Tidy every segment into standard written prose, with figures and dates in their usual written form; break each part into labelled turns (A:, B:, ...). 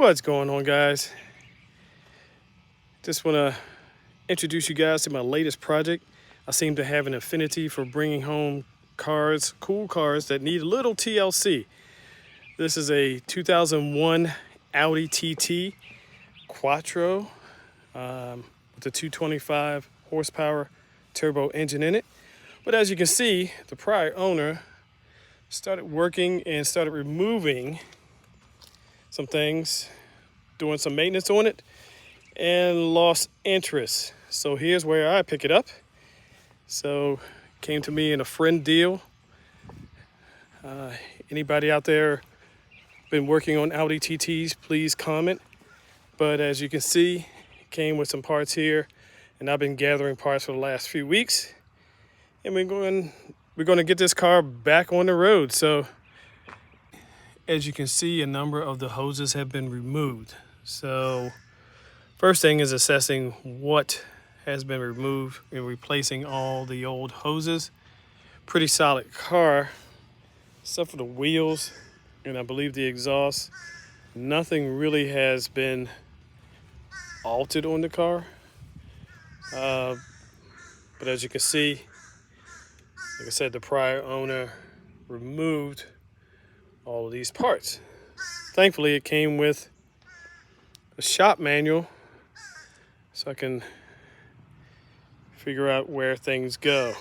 A: What's going on, guys? Just want to introduce you guys to my latest project. I seem to have an affinity for bringing home cars, cool cars that need a little TLC. This is a 2001 Audi TT Quattro with a 225 horsepower turbo engine in it. But as you can see, the prior owner started working and started removing some things, doing some maintenance on it, and lost interest. So here's where I pick it up. So came to me in a friend deal. Anybody out there been working on Audi TTs, please comment. But as you can see, it came with some parts here, and I've been gathering parts for the last few weeks. And we're going to get this car back on the road. So as you can see, a number of the hoses have been removed. So first thing is assessing what has been removed and replacing all the old hoses. Pretty solid car, except for the wheels and I believe the exhaust. Nothing really has been altered on the car. But as you can see, like I said, the prior owner removed all of these parts. Thankfully, it came with a shop manual, so I can figure out where things go.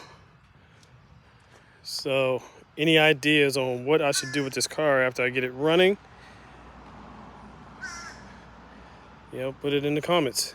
A: So any ideas on what I should do with this car after I get it running, put it in the comments.